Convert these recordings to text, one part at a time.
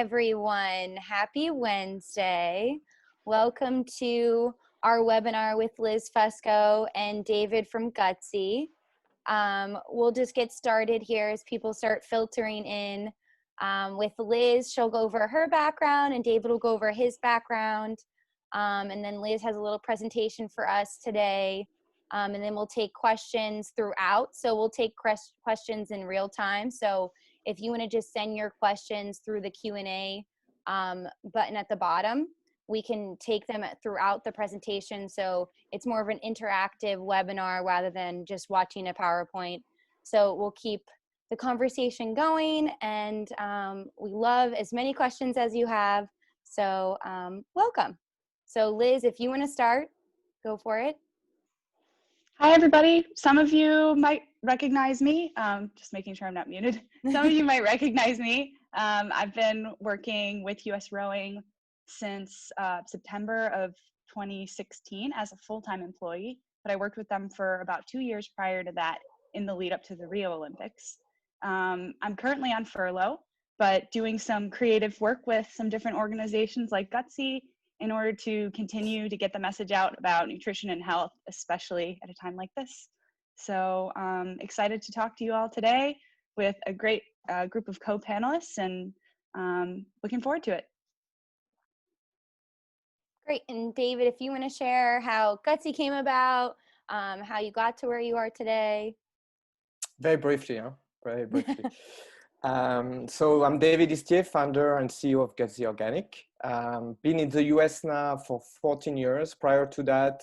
everyone. Happy Wednesday. Welcome to our webinar with Liz Fusco and David from Gutzy. We'll just get started here as people start filtering in. With Liz, she'll go over her background and David will go over his background. And then Liz has a little presentation for us today. And then we'll take questions throughout. So we'll take questions in real time. So if you want to just send your questions through the Q&A button at the bottom, we can take them throughout the presentation. So it's more of an interactive webinar rather than just watching a PowerPoint. So we'll keep the conversation going, and we love as many questions as you have. So welcome. So Liz, if you want to start, go for it. Hi, everybody. Some of you might recognize me, just making sure I'm not muted. Some of you might recognize me. I've been working with US Rowing since September of 2016 as a full-time employee, but I worked with them for about 2 years prior to that in the lead up to the Rio Olympics. I'm currently on furlough, but doing some creative work with some different organizations like Gutzy in order to continue to get the message out about nutrition and health, especially at a time like this. So excited to talk to you all today with a great group of co-panelists, and looking forward to it. Great. And David, if you want to share how Gutzy came about, how you got to where you are today. Very briefly, huh? Very briefly. So I'm David Istier, founder and CEO of Gutzy Organic. Been in the US now for 14 years. Prior to that,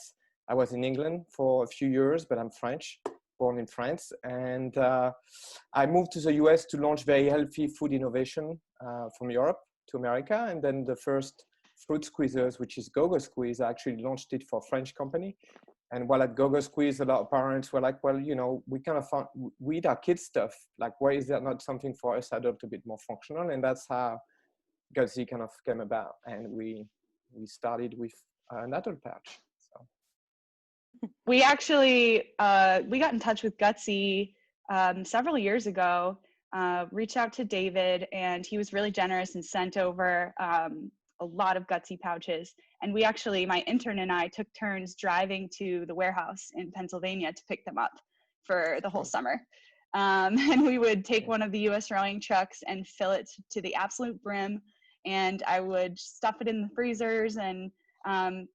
I was in England for a few years, but I'm French, born in France. And I moved to the US to launch very healthy food innovation from Europe to America. And then the first fruit squeezers, which is GoGo Squeeze, I actually launched it for a French company. And while at GoGo Squeeze, a lot of parents were like, well, you know, we kind of we eat our kids' stuff. Like, why is that not something for us adults a bit more functional? And that's how Gutzy kind of came about. And we started with an adult pouch. So we actually, we got in touch with Gutzy several years ago, reached out to David, and he was really generous and sent over a lot of Gutzy pouches. And we actually, my intern and I took turns driving to the warehouse in Pennsylvania to pick them up for the whole summer. And we would take one of the US Rowing trucks and fill it to the absolute brim. And I would stuff it in the freezers and,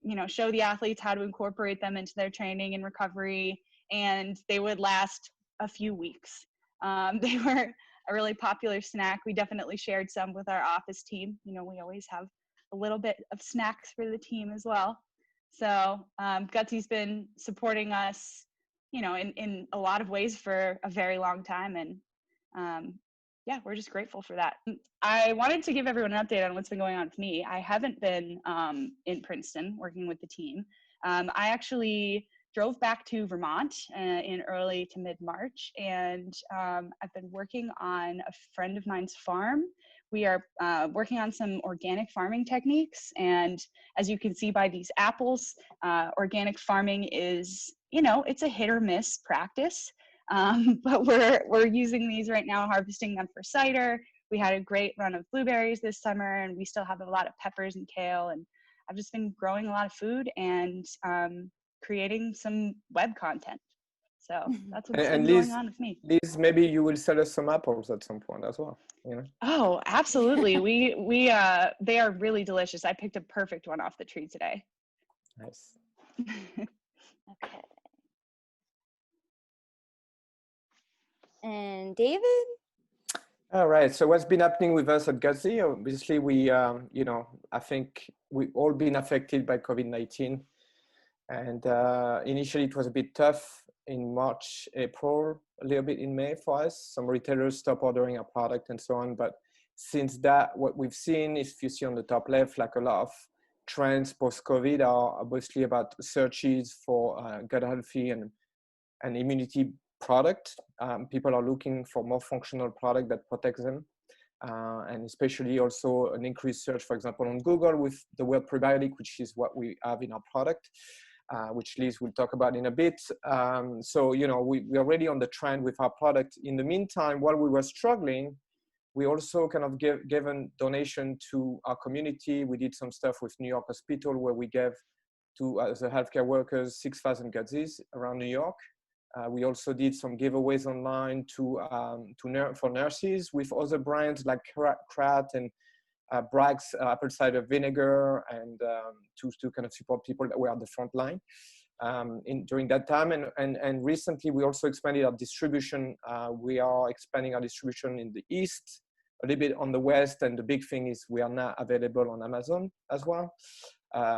you know, show the athletes how to incorporate them into their training and recovery. And they would last a few weeks. They were a really popular snack. We definitely shared some with our office team. You know, we always have a little bit of snacks for the team as well. So Gutzy's been supporting us, you know, in a lot of ways for a very long time. And yeah, we're just grateful for that. I wanted to give everyone an update on what's been going on with me. I haven't been in Princeton working with the team. I actually drove back to Vermont in early to mid-March, and I've been working on a friend of mine's farm. We are working on some organic farming techniques, and as you can see by these apples, organic farming is, you know, it's a hit or miss practice, but we're using these right now, harvesting them for cider. We had a great run of blueberries this summer, and we still have a lot of peppers and kale, and I've just been growing a lot of food and creating some web content. So that's what's been Liz, going on with me. Liz, maybe you will sell us some apples at some point as well, you know? Oh, absolutely. They are really delicious. I picked a perfect one off the tree today. Nice. Okay. And David? All right. So what's been happening with us at Gutzy? Obviously, we, you know, I think we've all been affected by COVID-19. And initially, it was a bit tough in March, April, a little bit in May for us. Some retailers stopped ordering our product and so on. But since that, what we've seen is, if you see on the top left, like a lot of trends post-COVID are obviously about searches for gut healthy and immunity product. People are looking for more functional product that protects them. And especially also an increased search, for example, on Google with the word prebiotic, which is what we have in our product, which Liz will talk about in a bit. So, you know, we're already on the trend with our product. In the meantime, while we were struggling, We also kind of given donation to our community. We did some stuff with New York Hospital where we gave to the healthcare workers 6,000 Gutzys around New York. We also did some giveaways online for nurses with other brands like Krat and Bragg's apple cider vinegar, and to kind of support people that were at the front line during that time. And recently we also expanded our distribution. We are expanding our distribution in the East, a little bit on the West, and the big thing is we are now available on Amazon as well,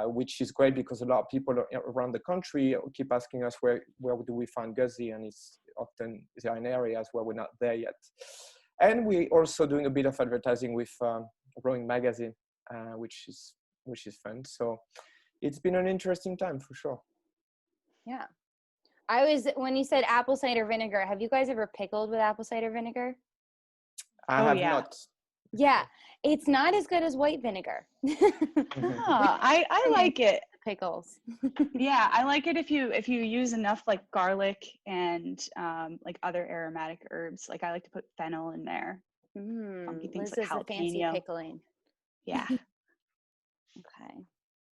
which is great because a lot of people around the country keep asking us where do we find Gutzy, and it's often there in areas where we're not there yet. And we also doing a bit of advertising with Growing Magazine, which is fun. So it's been an interesting time for sure. Yeah. When you said apple cider vinegar, have you guys ever pickled with apple cider vinegar? I have not. Yeah. It's not as good as white vinegar. I like it. Pickles. Yeah, I like it if you use enough like garlic and like other aromatic herbs. Like I like to put fennel in there. Funky things Liz like is a fancy jalapeno. pickling. Yeah. Okay.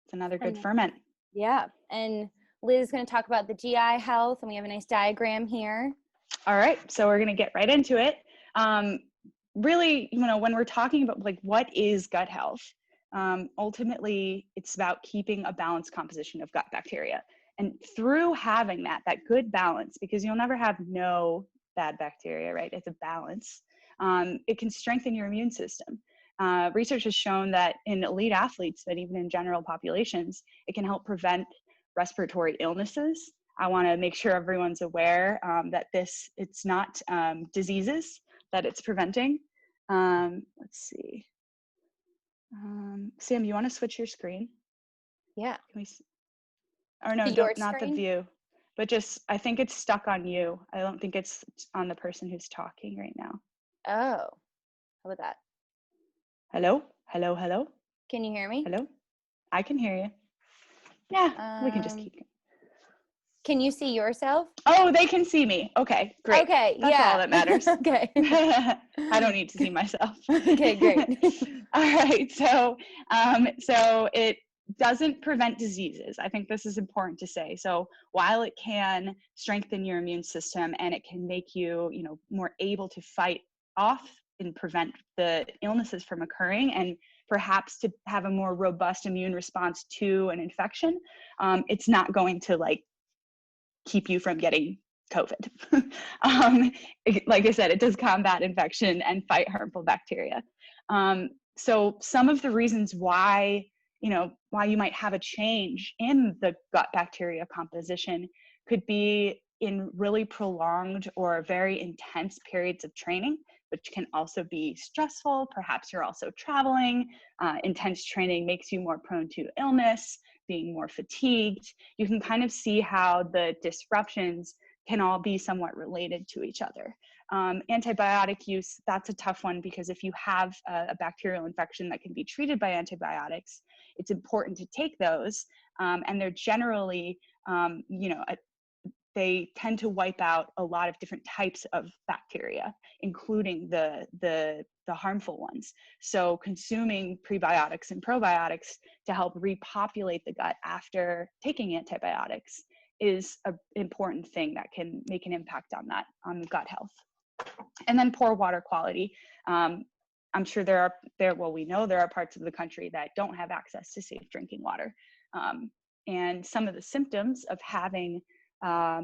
It's another good ferment. Yeah. And Liz is going to talk about the GI health, and we have a nice diagram here. All right. So we're going to get right into it. Really, when we're talking about like what is gut health, ultimately it's about keeping a balanced composition of gut bacteria. And through having that good balance, because you'll never have no bad bacteria, right? It's a balance. It can strengthen your immune system. Research has shown that in elite athletes, but even in general populations, it can help prevent respiratory illnesses. I want to make sure everyone's aware that it's not diseases that it's preventing. Let's see. Sam, you want to switch your screen? Yeah. Can we? Or no, not the view, but just, I think it's stuck on you. I don't think it's on the person who's talking right now. Oh, how about that? Hello? Hello, hello? Can you hear me? Hello? I can hear you. Yeah, we can just keep going. Can you see yourself? Oh, they can see me. Okay, great. Okay, That's all that matters. Okay. I don't need to see myself. Okay, great. All right, so it doesn't prevent diseases. I think this is important to say. So while it can strengthen your immune system and it can make you, more able to fight off and prevent the illnesses from occurring, and perhaps to have a more robust immune response to an infection, it's not going to keep you from getting COVID. Like I said, it does combat infection and fight harmful bacteria. So some of the reasons why you might have a change in the gut bacteria composition could be in really prolonged or very intense periods of training, which can also be stressful. Perhaps you're also traveling. Intense training makes you more prone to illness, being more fatigued. You can kind of see how the disruptions can all be somewhat related to each other. Antibiotic use, that's a tough one, because if you have a bacterial infection that can be treated by antibiotics, it's important to take those. And they're generally, they tend to wipe out a lot of different types of bacteria, including the harmful ones. So consuming prebiotics and probiotics to help repopulate the gut after taking antibiotics is an important thing that can make an impact on the gut health. And then poor water quality. I'm sure we know there are parts of the country that don't have access to safe drinking water. And some of the symptoms of having a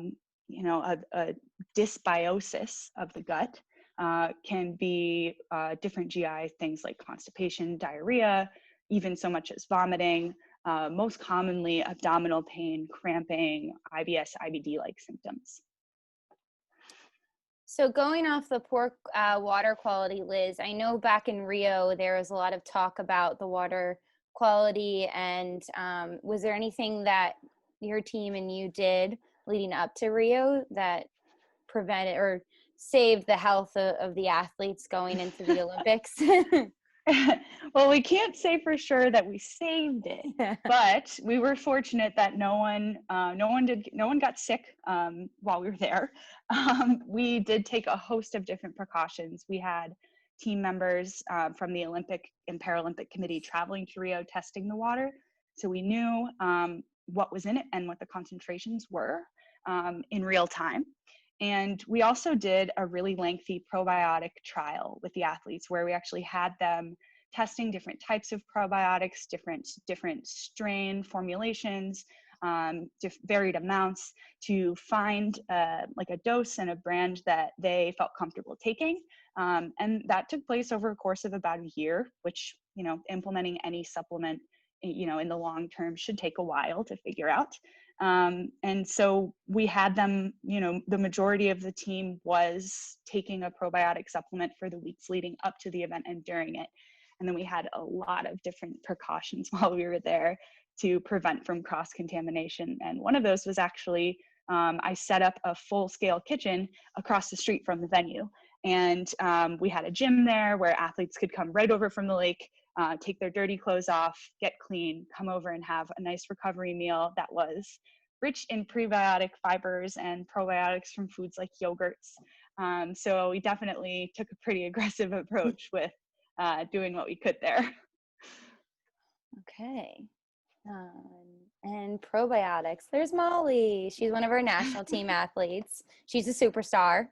dysbiosis of the gut can be different GI things like constipation, diarrhea, even so much as vomiting, most commonly abdominal pain, cramping, IBS, IBD-like symptoms. So going off the poor water quality, Liz, I know back in Rio, there was a lot of talk about the water quality, and was there anything that your team and you did leading up to Rio that prevented or saved the health of the athletes going into the Olympics? Well, we can't say for sure that we saved it, but we were fortunate that no one got sick while we were there. We did take a host of different precautions. We had team members from the Olympic and Paralympic Committee traveling to Rio testing the water. So we knew what was in it and what the concentrations were in real time. And we also did a really lengthy probiotic trial with the athletes where we actually had them testing different types of probiotics, different strain formulations, varied amounts to find like a dose and a brand that they felt comfortable taking. And that took place over a course of about a year, which, you know, implementing any supplement, you know, in the long term should take a while to figure out. And so we had them, you know, the majority of the team was taking a probiotic supplement for the weeks leading up to the event and during it. And then we had a lot of different precautions while we were there to prevent from cross-contamination. And one of those was actually, I set up a full-scale kitchen across the street from the venue. And we had a gym there where athletes could come right over from the lake, take their dirty clothes off, get clean, come over and have a nice recovery meal that was rich in prebiotic fibers and probiotics from foods like yogurts. So we definitely took a pretty aggressive approach with doing what we could there. Okay. And probiotics. There's Molly. She's one of our national team athletes. She's a superstar.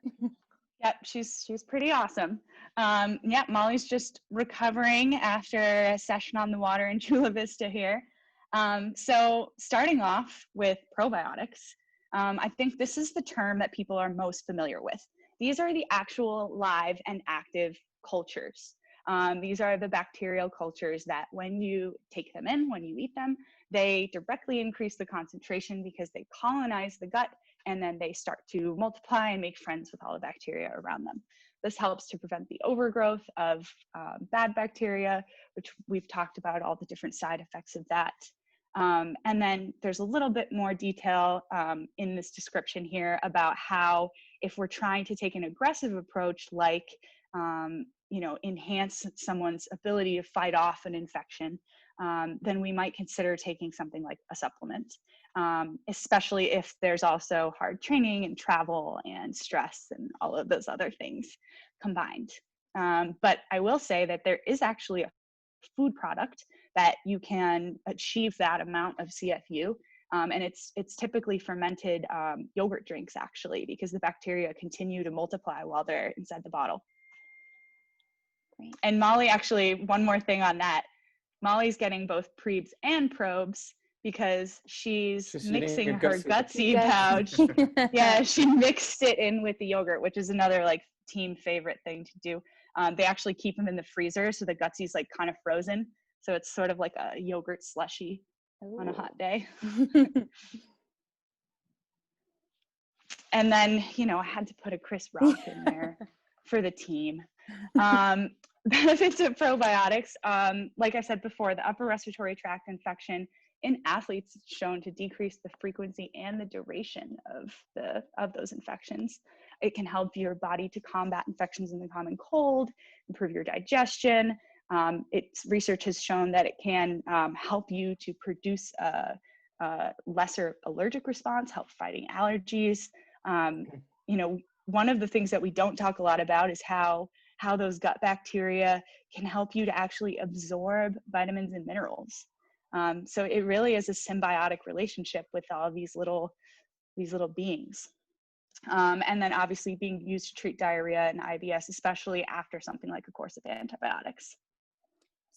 Yep, she's pretty awesome. Yeah, Molly's just recovering after a session on the water in Chula Vista here. So starting off with probiotics, I think this is the term that people are most familiar with. These are the actual live and active cultures. These are the bacterial cultures that when you take them in, when you eat them, they directly increase the concentration because they colonize the gut and then they start to multiply and make friends with all the bacteria around them. This helps to prevent the overgrowth of bad bacteria, which we've talked about all the different side effects of that. And then there's a little bit more detail in this description here about how if we're trying to take an aggressive approach, like you know, enhance someone's ability to fight off an infection, then we might consider taking something like a supplement, especially if there's also hard training and travel and stress and all of those other things combined. But I will say that there is actually a food product that you can achieve that amount of CFU. And it's typically fermented yogurt drinks, actually, because the bacteria continue to multiply while they're inside the bottle. Great. And Molly, actually, one more thing on that. Molly's getting both prebes and probes because she's mixing her Gutzy pouch. Yeah, she mixed it in with the yogurt, which is another like team favorite thing to do. They actually keep them in the freezer, so the Gutzy's like kind of frozen. So it's sort of like a yogurt slushy on a hot day. And then, you know, I had to put a Chris Rock in there for the team. Benefits of probiotics. Like I said before, the upper respiratory tract infection in athletes is shown to decrease the frequency and the duration of those infections. It can help your body to combat infections in the common cold, improve your digestion. Research has shown that it can help you to produce a lesser allergic response, help fighting allergies. You know, one of the things that we don't talk a lot about is how those gut bacteria can help you to actually absorb vitamins and minerals. So it really is a symbiotic relationship with all these little beings. And then obviously being used to treat diarrhea and IBS, especially after something like a course of antibiotics.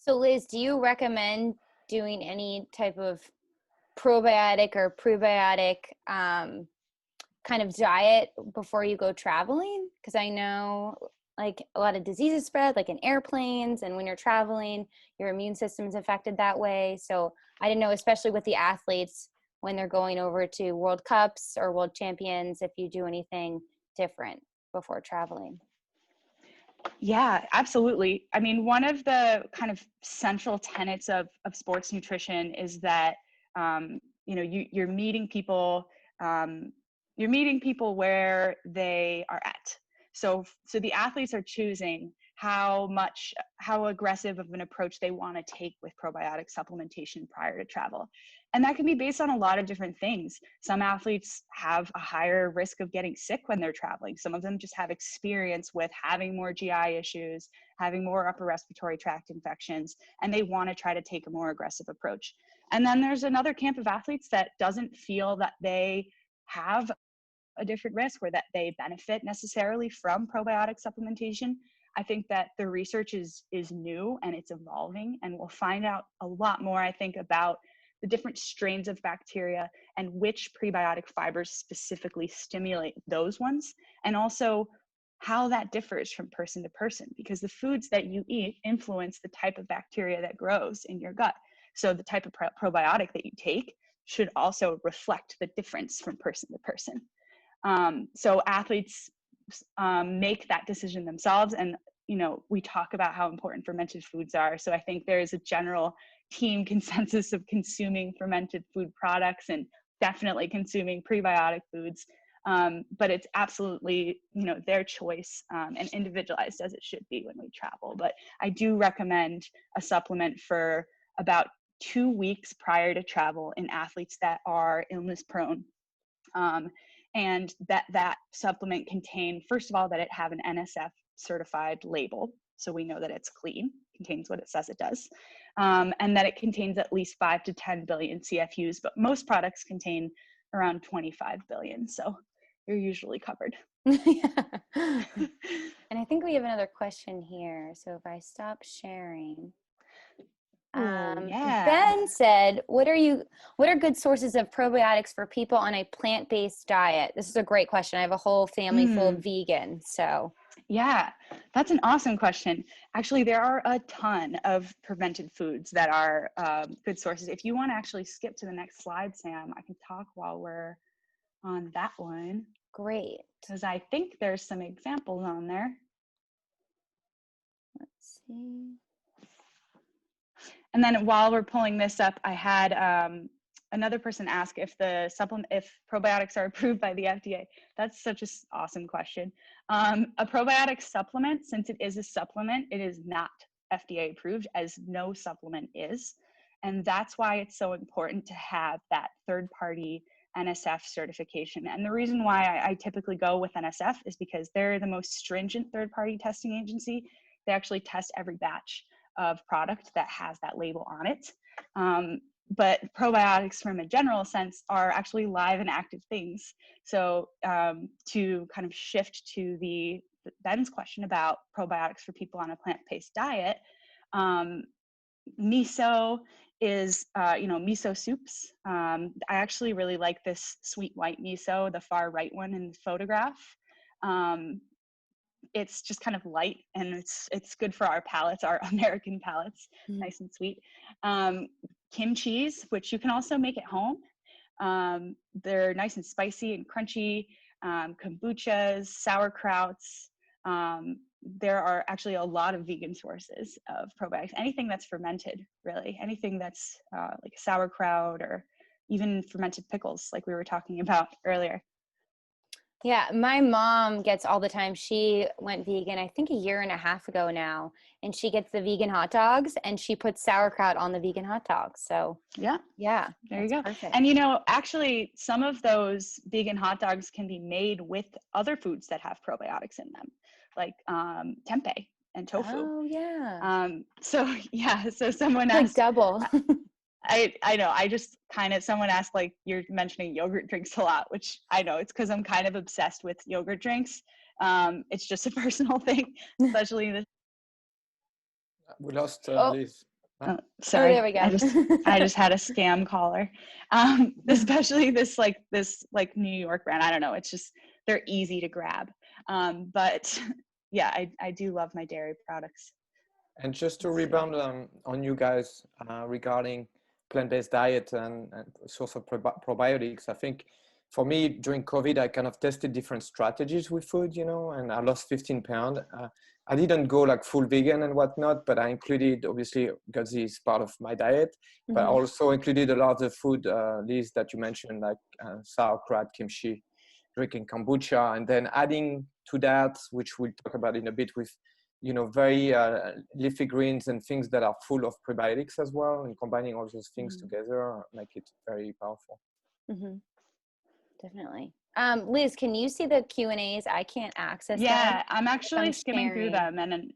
So Liz, do you recommend doing any type of probiotic or prebiotic kind of diet before you go traveling? Because I know like a lot of diseases spread like in airplanes, and when you're traveling, your immune system is affected that way. So I didn't know, especially with the athletes when they're going over to World Cups or World Champions, if you do anything different before traveling. Yeah, absolutely. I mean, one of the kind of central tenets of sports nutrition is that, you know, you're meeting people where they are at. So the athletes are choosing how aggressive of an approach they want to take with probiotic supplementation prior to travel. And that can be based on a lot of different things. Some athletes have a higher risk of getting sick when they're traveling. Some of them just have experience with having more GI issues, having more upper respiratory tract infections, and they want to try to take a more aggressive approach. And then there's another camp of athletes that doesn't feel that they have a different risk or that they benefit necessarily from probiotic supplementation. I think that the research is new and it's evolving, and we'll find out a lot more, I think, about the different strains of bacteria and which prebiotic fibers specifically stimulate those ones, and also how that differs from person to person, because the foods that you eat influence the type of bacteria that grows in your gut. So the type of probiotic that you take should also reflect the difference from person to person. So athletes make that decision themselves. And, you know, we talk about how important fermented foods are. So I think there's a general team consensus of consuming fermented food products and definitely consuming prebiotic foods. But it's absolutely, you know, their choice and individualized as it should be when we travel. But I do recommend a supplement for about 2 weeks prior to travel in athletes that are illness prone. And that supplement contain, first of all, that it have an NSF certified label, so we know that it's clean, contains what it says it does, and that it contains at least 5 to 10 billion CFUs, but most products contain around 25 billion, so you're usually covered. And I think we have another question here, so if I stop sharing. Yeah. Ben said, what are good sources of probiotics for people on a plant-based diet? This is a great question. I have a whole family full of vegans, so. Yeah, that's an awesome question. Actually, there are a ton of fermented foods that are good sources. If you want to actually skip to the next slide, Sam, I can talk while we're on that one. Great. Because I think there's some examples on there. Let's see. And then while we're pulling this up, I had another person ask if probiotics are approved by the FDA. That's such an awesome question. A probiotic supplement, since it is a supplement, it is not FDA approved, as no supplement is. And that's why it's so important to have that third-party NSF certification. And the reason why I typically go with NSF is because they're the most stringent third-party testing agency. They actually test every batch of product that has that label on it. But probiotics from a general sense are actually live and active things. So to kind of shift to Ben's question about probiotics for people on a plant-based diet, miso is, miso soups. I actually really like this sweet white miso, the far right one in the photograph. It's just kind of light, and it's good for our palates, our American palates, nice and sweet. Kimchis, which you can also make at home. They're nice and spicy and crunchy. Kombuchas, sauerkrauts. There are actually a lot of vegan sources of probiotics. Anything that's fermented, really. Anything that's like sauerkraut, or even fermented pickles, like we were talking about earlier. Yeah, my mom gets all the time. She went vegan, I think 1.5 years ago now, and she gets the vegan hot dogs, and she puts sauerkraut on the vegan hot dogs. So yeah, there you go. Perfect. And actually, some of those vegan hot dogs can be made with other foods that have probiotics in them, like tempeh and tofu. Oh yeah. So someone asked, like double. I know, I just kind of, someone asked, like, you're mentioning yogurt drinks a lot, which I know it's because I'm kind of obsessed with yogurt drinks. It's just a personal thing, especially this. We lost Liz. Sorry, there we go. I just had a scam caller. Especially this New York brand. I don't know. It's just, they're easy to grab. But yeah, I do love my dairy products. And just to rebound on you guys regarding plant-based diet and source of probiotics, I think for me during COVID, I kind of tested different strategies with food, and I lost 15 pounds. I didn't go like full vegan and whatnot, but I included, obviously, Gutzy is part of my diet, but also included a lot of the food, Liz, that you mentioned, like sauerkraut, kimchi, drinking kombucha, and then adding to that, which we'll talk about in a bit, with very leafy greens and things that are full of prebiotics as well, and combining all those things together make it very powerful. Definitely. Liz, can you see the Q&As? I can't access them. Yeah, I'm actually skimming through them, and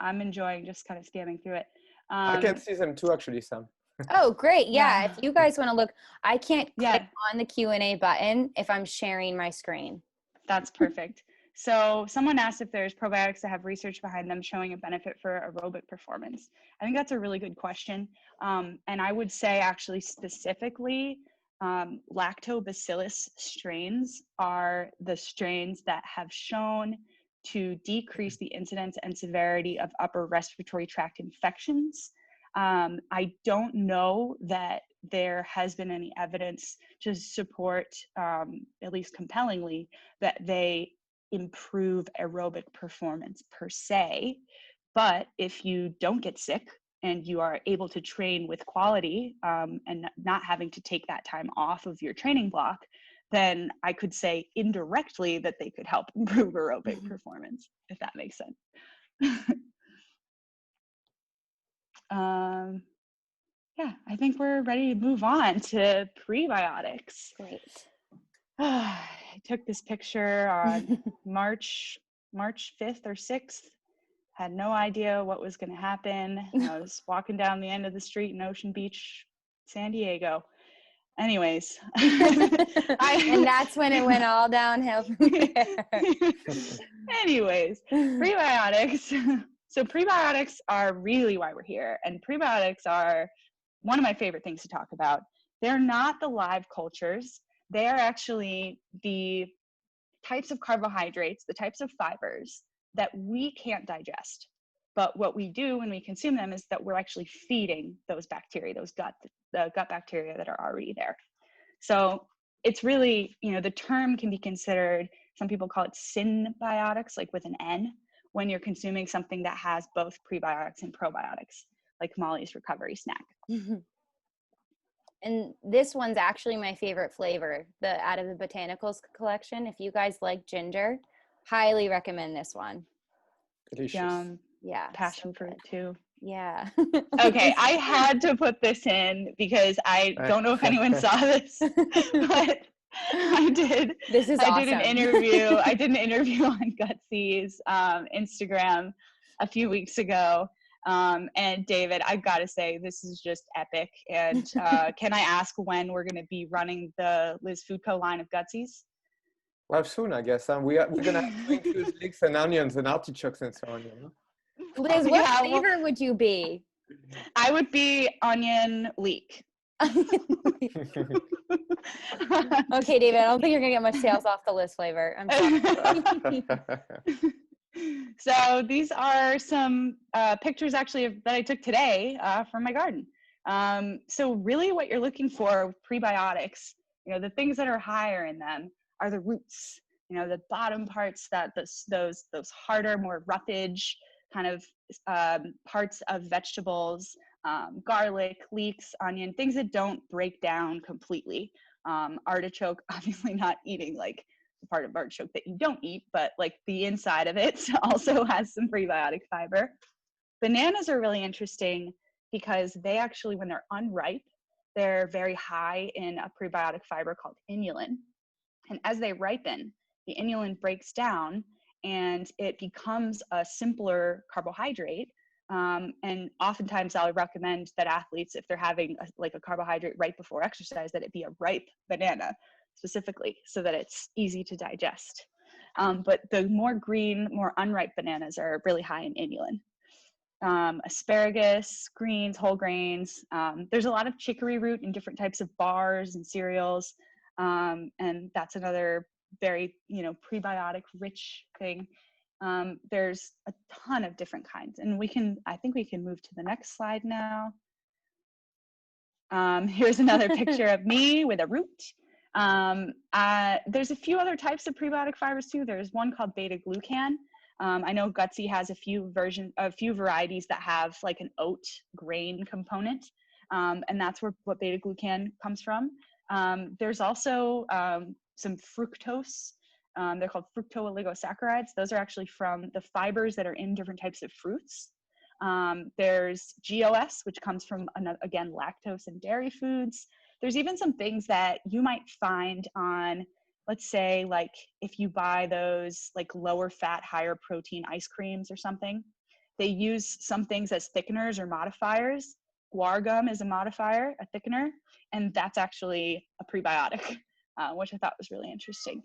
I'm enjoying just kind of scamming through it. I can see them too, actually, Sam. Oh, great. Yeah. If you guys want to look, I can't click on the Q&A button if I'm sharing my screen. That's perfect. So someone asked if there's probiotics that have research behind them showing a benefit for aerobic performance. I think that's a really good question. And I would say actually specifically, lactobacillus strains are the strains that have shown to decrease the incidence and severity of upper respiratory tract infections. I don't know that there has been any evidence to support, at least compellingly, that they improve aerobic performance per se. But if you don't get sick and you are able to train with quality and not having to take that time off of your training block, then I could say indirectly that they could help improve aerobic performance, if that makes sense. Yeah, I think we're ready to move on to prebiotics. Great. I took this picture on March 5th or 6th. Had no idea what was going to happen. I was walking down the end of the street in Ocean Beach, San Diego. Anyways. And that's when it went all downhill from there. Anyways, prebiotics. So prebiotics are really why we're here. And prebiotics are one of my favorite things to talk about. They're not the live cultures. They are actually the types of carbohydrates, the types of fibers that we can't digest. But what we do when we consume them is that we're actually feeding those bacteria, the gut bacteria that are already there. So it's really, the term can be considered, some people call it synbiotics, like with an N, when you're consuming something that has both prebiotics and probiotics, like Molly's recovery snack. And this one's actually my favorite flavor, out of the botanicals collection. If you guys like ginger, highly recommend this one. Delicious. Yum. Yeah. Passion fruit too. Yeah. Okay, I had to put this in because I don't know if anyone saw this, but I did. This is awesome. I did an interview on Gutzy's Instagram a few weeks ago. And David, I've got to say, this is just epic. And can I ask when we're going to be running the Liz Fusco line of Gutzy's? Well, soon, I guess. We're going to have to include leeks and onions and artichokes and so on. Liz, what flavor would you be? I would be onion leek. Okay, David, I don't think you're going to get much sales off the Liz flavor. I'm sorry. So these are some pictures actually that I took today from my garden. So really what you're looking for with prebiotics, the things that are higher in them are the roots, the bottom parts, that those harder, more roughage kind of parts of vegetables, garlic, leeks, onion, things that don't break down completely. Artichoke, obviously not eating like the part of artichoke that you don't eat, but like the inside of it also has some prebiotic fiber. Bananas are really interesting because they actually, when they're unripe, they're very high in a prebiotic fiber called inulin. And as they ripen, the inulin breaks down and it becomes a simpler carbohydrate. And oftentimes I'll recommend that athletes, if they're having a carbohydrate right before exercise, that it be a ripe banana specifically so that it's easy to digest. But the more green, more unripe bananas are really high in inulin. Asparagus, greens, whole grains. There's a lot of chicory root in different types of bars and cereals. And that's another very, prebiotic rich thing. There's a ton of different kinds, and I think we can move to the next slide now. Here's another picture of me with a root. There's a few other types of prebiotic fibers too. There's one called beta-glucan. I know Gutzy has a few varieties that have like an oat grain component, and that's what beta-glucan comes from. There's also some fructose They're called fructooligosaccharides. Those are actually from the fibers that are in different types of fruits. There's GOS, which comes from, again, lactose and dairy foods. There's even some things that you might find on, let's say, like if you buy those like lower fat, higher protein ice creams or something, they use some things as thickeners or modifiers. Guar gum is a modifier, a thickener, and that's actually a prebiotic, which I thought was really interesting.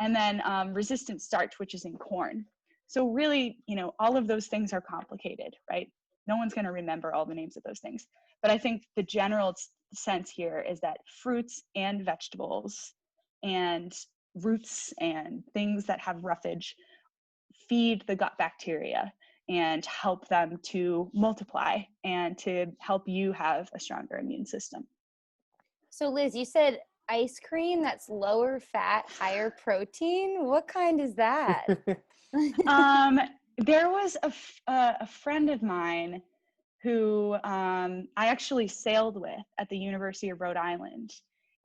And then resistant starch, which is in corn. So really, you know, all of those things are complicated, right? No one's going to remember all the names of those things. But I think the general sense here is that fruits and vegetables and roots and things that have roughage feed the gut bacteria and help them to multiply and to help you have a stronger immune system. So Liz, you said ice cream that's lower fat, higher protein. What kind is that? There was a friend of mine who I actually sailed with at the University of Rhode Island,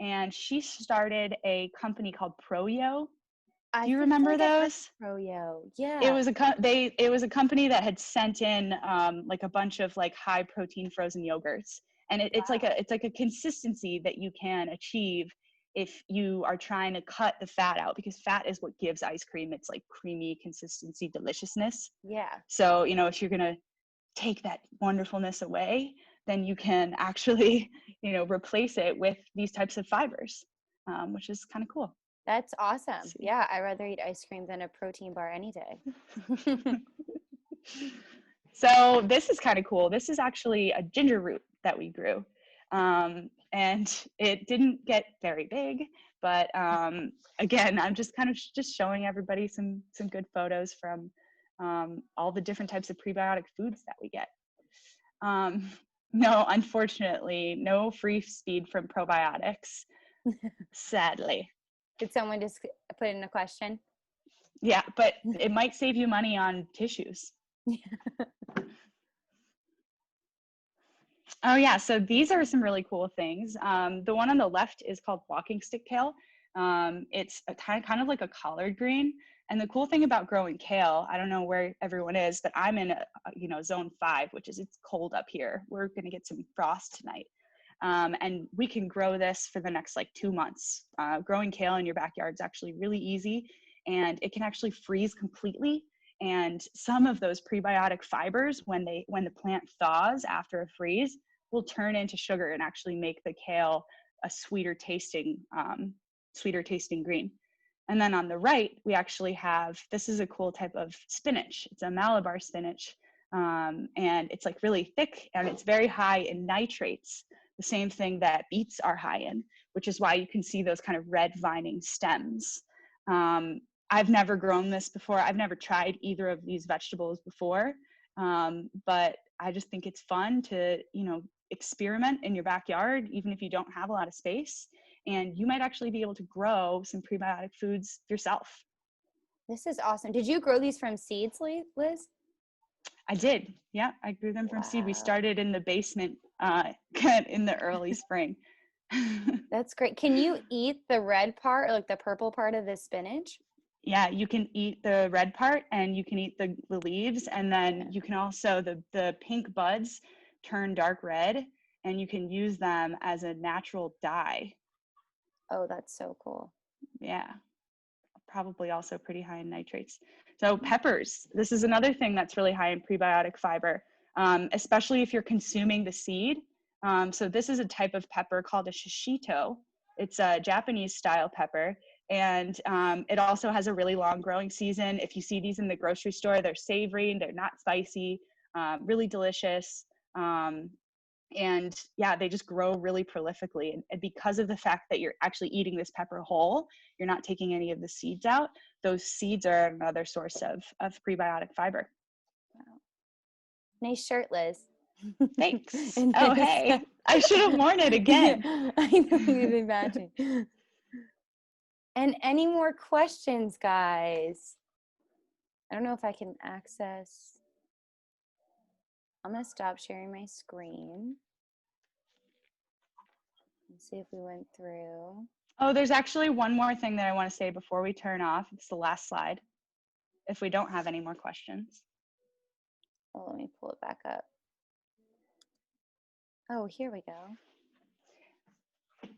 and she started a company called Proyo. Do you remember those? Proyo, yeah. It was a company that had sent in like a bunch of like high protein frozen yogurts, and it's like a consistency that you can achieve if you are trying to cut the fat out, because fat is what gives ice cream its like creamy consistency, deliciousness. Yeah. So, you know, if you're gonna take that wonderfulness away, then you can actually, you know, replace it with these types of fibers, which is kind of cool. That's awesome. Yeah, I'd rather eat ice cream than a protein bar any day. So this is kind of cool. This is actually a ginger root that we grew. And it didn't get very big, but again, I'm just kind of just showing everybody some good photos from all the different types of prebiotic foods that we get. No, unfortunately, no free speed from probiotics, sadly. Did someone just put in a question? Yeah, but it might save you money on tissues. Oh yeah, so these are some really cool things. The one on the left is called walking stick kale. It's a kind of like a collard green. And the cool thing about growing kale, I don't know where everyone is, but I'm in zone 5, which is it's cold up here. We're gonna get some frost tonight. And we can grow this for the next like 2 months. Growing kale in your backyard is actually really easy, and it can actually freeze completely. And some of those prebiotic fibers, when the plant thaws after a freeze, will turn into sugar and actually make the kale a sweeter tasting green. And then on the right, we actually have, this is a cool type of spinach. It's a Malabar spinach, and it's like really thick, and it's very high in nitrates, the same thing that beets are high in, which is why you can see those kind of red vining stems. I've never grown this before. I've never tried either of these vegetables before, but I just think it's fun to, you know, experiment in your backyard, even if you don't have a lot of space, and you might actually be able to grow some prebiotic foods yourself. This is awesome. Did you grow these from seeds, Liz? I did. Yeah, I grew them from seed. We started in the basement in the early spring. That's great. Can you eat the red part, or like the purple part of the spinach? Yeah, you can eat the red part, and you can eat the leaves, and then you can also, the pink buds turn dark red, and you can use them as a natural dye. Oh, that's so cool. Yeah, probably also pretty high in nitrates. So peppers, this is another thing that's really high in prebiotic fiber, especially if you're consuming the seed. So this is a type of pepper called a shishito. It's a Japanese style pepper, and it also has a really long growing season. If you see these in the grocery store, they're savory and they're not spicy, really delicious. And yeah, they just grow really prolifically. And because of the fact that you're actually eating this pepper whole, you're not taking any of the seeds out. Those seeds are another source of prebiotic fiber. Wow. Nice shirt, Liz. Thanks. Oh, hey, I should have worn it again. I know, you've been matching. And any more questions, guys? I don't know if I can access. I'm going to stop sharing my screen. Let's see if we went through. Oh, there's actually one more thing that I want to say before we turn off. It's the last slide, if we don't have any more questions. Oh, let me pull it back up. Oh, here we go.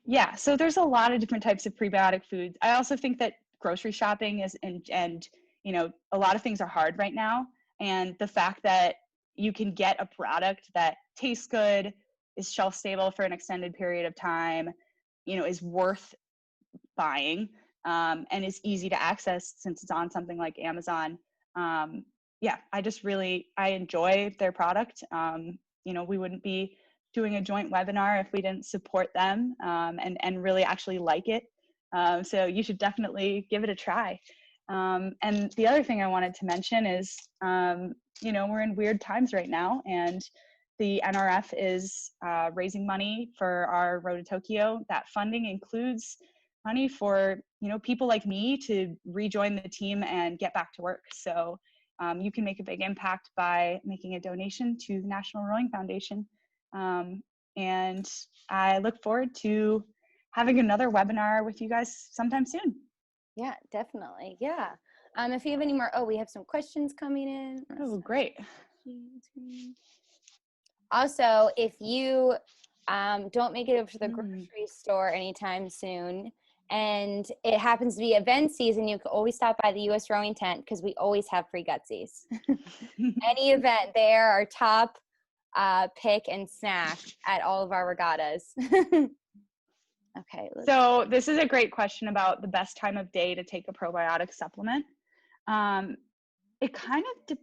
Yeah, so there's a lot of different types of prebiotic foods. I also think that grocery shopping is, and you know, a lot of things are hard right now. And the fact that you can get a product that tastes good, is shelf stable for an extended period of time, you know, is worth buying, and is easy to access since it's on something like Amazon. Yeah, I enjoy their product. You know, we wouldn't be doing a joint webinar if we didn't support them, and really actually like it. So you should definitely give it a try. And the other thing I wanted to mention is, you know, we're in weird times right now, and the NRF is raising money for our Road to Tokyo. That funding includes money for, you know, people like me to rejoin the team and get back to work. So you can make a big impact by making a donation to the National Rowing Foundation. And I look forward to having another webinar with you guys sometime soon. Yeah, definitely. Yeah. If you have any more, we have some questions coming in. Oh, great. Also, if you don't make it over to the grocery store anytime soon, and it happens to be event season, you can always stop by the US Rowing Tent because we always have free Gutzies. Any event, they are our top pick and snack at all of our regattas. Okay. So this is a great question about the best time of day to take a probiotic supplement. It kind of,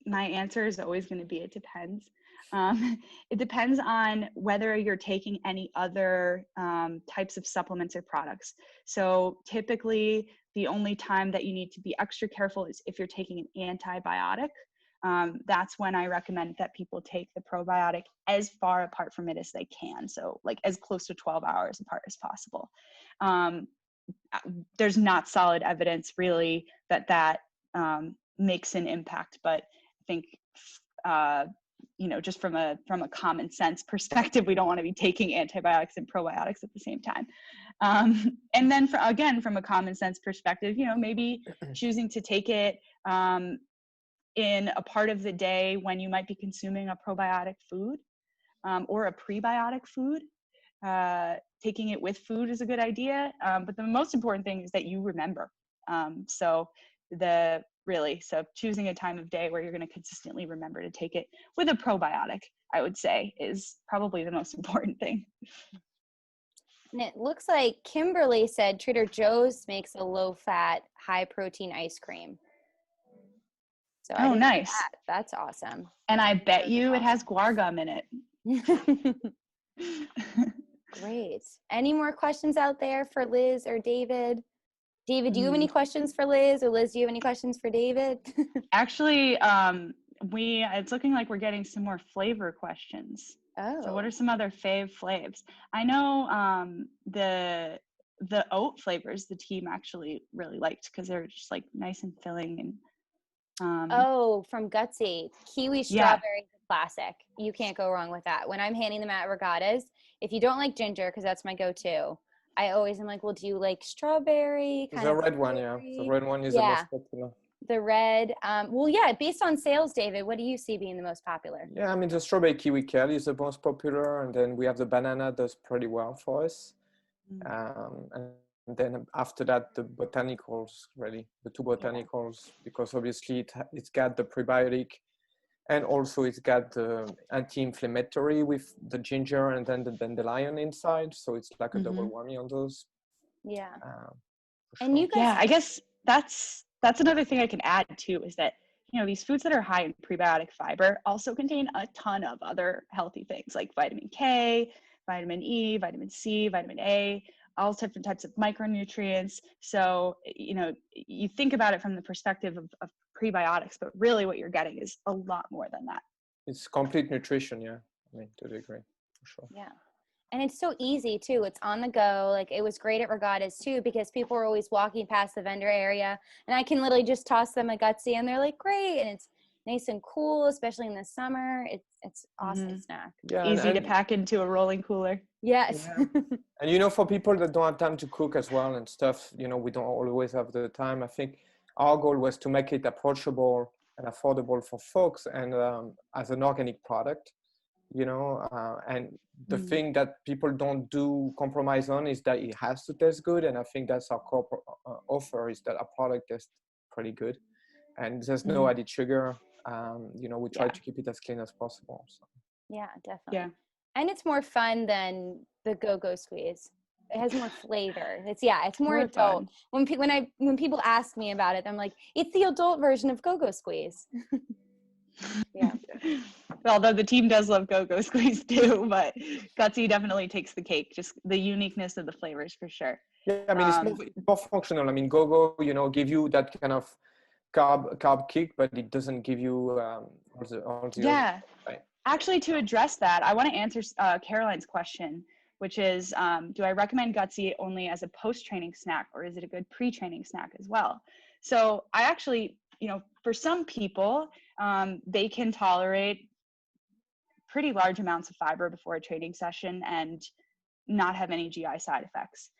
my answer is always going to be, it depends. It depends on whether you're taking any other types of supplements or products. So typically the only time that you need to be extra careful is if you're taking an antibiotic. That's when I recommend that people take the probiotic as far apart from it as they can. So like as close to 12 hours apart as possible. There's not solid evidence really that makes an impact, but I think, you know, just from a common sense perspective, we don't want to be taking antibiotics and probiotics at the same time. And then from a common sense perspective, you know, maybe choosing to take it in a part of the day when you might be consuming a probiotic food or a prebiotic food. Taking it with food is a good idea, but the most important thing is that you remember. So choosing a time of day where you're going to consistently remember to take it with a probiotic, I would say, is probably the most important thing. And it looks like Kimberly said Trader Joe's makes a low-fat, high-protein ice cream. So oh, nice. That's awesome. And I bet you it has guar gum in it. Great. Any more questions out there for Liz or David? David, do you have any questions for Liz, or Liz, do you have any questions for David? Actually, it's looking like we're getting some more flavor questions. Oh. So what are some other flavs? I know the oat flavors the team actually really liked because they're just like nice and filling and from Gutzy. Kiwi strawberry is a classic. You can't go wrong with that. When I'm handing them out at regattas, if you don't like ginger, because that's my go-to, I always am like, well, do you like strawberry? The red one, yeah. The red one is the most popular. The red. Well, yeah, based on sales, David, what do you see being the most popular? Yeah, I mean, the strawberry kiwi kale is the most popular, and then we have the banana does pretty well for us. And then after that, the botanicals, really, the two botanicals, because obviously it's got the prebiotic, and also it's got the anti-inflammatory with the ginger and then the dandelion inside. So it's like a double whammy on those. Yeah. And you guys, I guess that's another thing I can add too, is that, you know, these foods that are high in prebiotic fiber also contain a ton of other healthy things like vitamin K, vitamin E, vitamin C, vitamin A, all different types of micronutrients. So, you know, you think about it from the perspective of prebiotics, but really what you're getting is a lot more than that. It's complete nutrition, yeah. I mean, totally agree, for sure. Yeah. And it's so easy too. It's on the go. Like it was great at regattas too, because people were always walking past the vendor area and I can literally just toss them a Gutzy and they're like, great. And it's nice and cool, especially in the summer. It's awesome snack. Yeah, easy to pack into a rolling cooler. Yes. Yeah. And, you know, for people that don't have time to cook as well and stuff, you know, we don't always have the time. I think our goal was to make it approachable and affordable for folks, and as an organic product, you know, and the thing that people don't do compromise on is that it has to taste good. And I think that's our core offer, is that our product tastes pretty good and there's no added sugar. You know, we try to keep it as clean as possible. So. Yeah, definitely. Yeah. And it's more fun than the GoGo squeeze. It has more flavor. It's more adult. Fun. When people ask me about it, I'm like, it's the adult version of GoGo squeeze. Yeah. Although the team does love GoGo squeeze too, but Gutzy definitely takes the cake. Just the uniqueness of the flavors for sure. Yeah, I mean, it's more functional. I mean, GoGo, you know, give you that kind of carb kick, but it doesn't give you all the yeah. right. Actually, to address that, I want to answer Caroline's question, which is, do I recommend Gutzy only as a post-training snack, or is it a good pre-training snack as well? So I actually, you know, for some people, they can tolerate pretty large amounts of fiber before a training session and not have any GI side effects.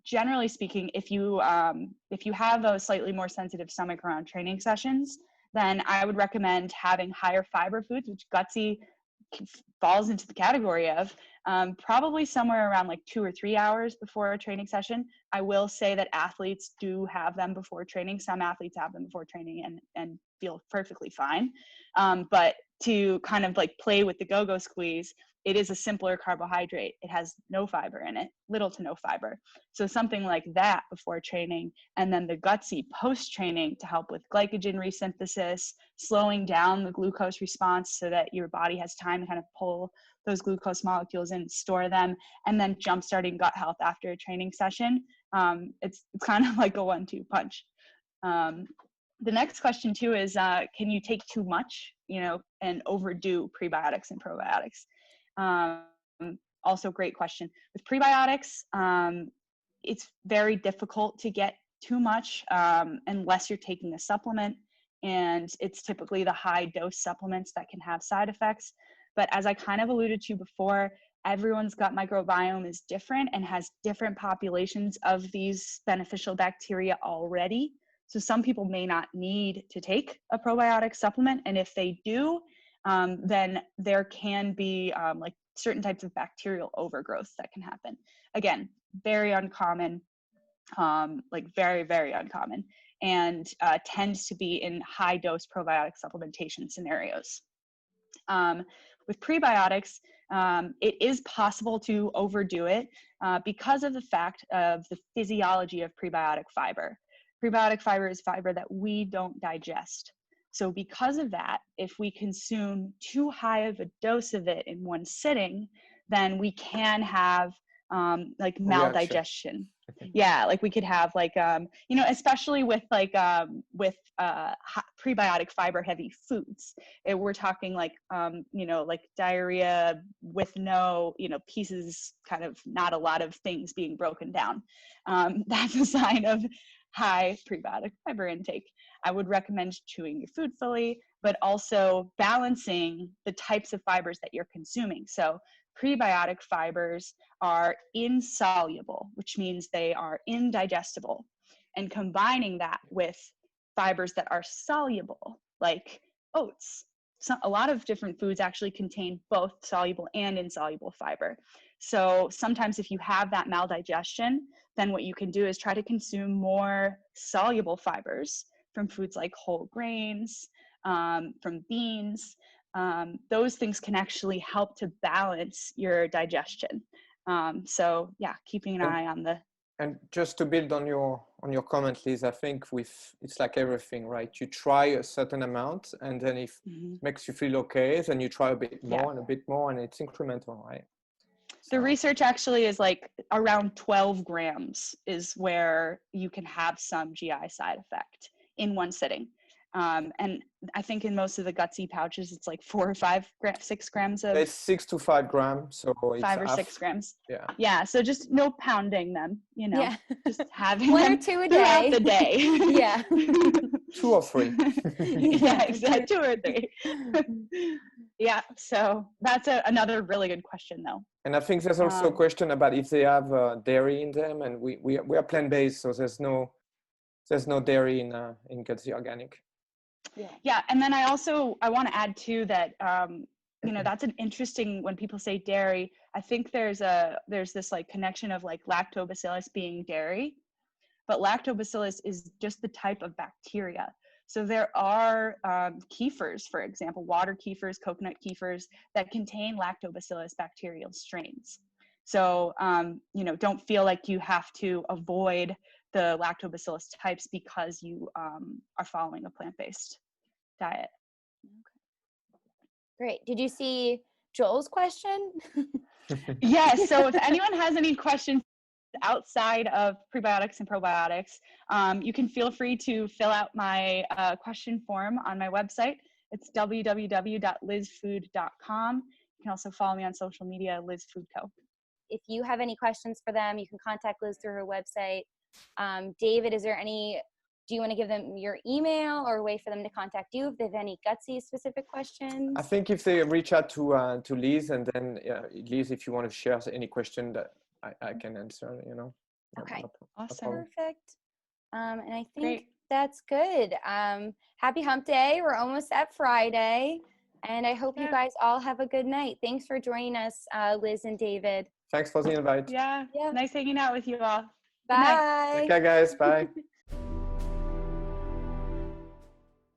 Generally speaking, if you have a slightly more sensitive stomach around training sessions, then I would recommend having higher fiber foods, which Gutzy falls into the category of, probably somewhere around like 2 or 3 hours before a training session. I will say that athletes do have them before training. Some athletes have them before training and feel perfectly fine. But to kind of like play with the GoGo squeeze, it is a simpler carbohydrate. It has no fiber in it, little to no fiber. So something like that before training, and then the Gutzy post-training to help with glycogen resynthesis, slowing down the glucose response so that your body has time to kind of pull those glucose molecules in, store them, and then jump-starting gut health after a training session. It's kind of like a 1-2 punch. The next question too is, can you take too much, you know, and overdo prebiotics and probiotics? Also great question. With prebiotics, it's very difficult to get too much unless you're taking a supplement, and it's typically the high dose supplements that can have side effects. But as I kind of alluded to before, everyone's gut microbiome is different and has different populations of these beneficial bacteria already. So some people may not need to take a probiotic supplement, and if they do, then there can be like certain types of bacterial overgrowth that can happen. Again, very uncommon, like very, very uncommon, and tends to be in high dose probiotic supplementation scenarios. With prebiotics, it is possible to overdo it because of the fact of the physiology of prebiotic fiber. Prebiotic fiber is fiber that we don't digest. So because of that, if we consume too high of a dose of it in one sitting, then we can have like maldigestion. Yeah, like we could have like, you know, especially with like prebiotic fiber heavy foods. We're talking like, you know, like diarrhea with no, you know, pieces, kind of not a lot of things being broken down. That's a sign of high prebiotic fiber intake. I would recommend chewing your food fully, but also balancing the types of fibers that you're consuming. So prebiotic fibers are insoluble, which means they are indigestible. And combining that with fibers that are soluble, like oats. So a lot of different foods actually contain both soluble and insoluble fiber. So sometimes if you have that maldigestion, then what you can do is try to consume more soluble fibers from foods like whole grains, from beans. Those things can actually help to balance your digestion. So yeah, keeping an eye on the. And just to build on your comment, Liz, I think it's like everything, right? You try a certain amount, and then if it makes you feel okay, then you try a bit more and a bit more, and it's incremental, right? The research actually is like around 12 grams is where you can have some GI side effect in one sitting. And I think in most of the Gutzy pouches, it's like 4 or 5, 6 grams of. It's 6 to 5 grams, so it's 5 or 6 grams. Yeah. Yeah. So just no pounding them, you know. Yeah. Just having 1 them or 2 a throughout day. the day. Yeah. 2 or 3. Yeah, exactly. 2 or 3. Yeah, so that's another really good question, though. And I think there's also a question about if they have dairy in them, and we are plant-based, so there's no dairy in Gutzy Organic. Yeah, and then I want to add too that you know, that's an interesting, when people say dairy, I think there's this like connection of like lactobacillus being dairy, but lactobacillus is just the type of bacteria. So there are kefirs, for example, water kefirs, coconut kefirs that contain lactobacillus bacterial strains. So, you know, don't feel like you have to avoid the lactobacillus types because you are following a plant-based diet. Great. Did you see Joel's question? Yes. So if anyone has any questions outside of prebiotics and probiotics, you can feel free to fill out my question form on my website. It's www.lizfood.com. You can also follow me on social media, Liz Fusco. If you have any questions for them, you can contact Liz through her website. David, do you want to give them your email or a way for them to contact you if they have any Gutzy specific questions? I think if they reach out to Liz, and then Liz, if you want to share any question that I can answer, you know. Okay. Awesome. Perfect. And I think Great. that's good. Happy hump day. We're almost at Friday. And I hope you guys all have a good night. Thanks for joining us, Liz and David. Thanks for the invite. Yeah. Nice hanging out with you all. Bye. Okay, guys. Bye.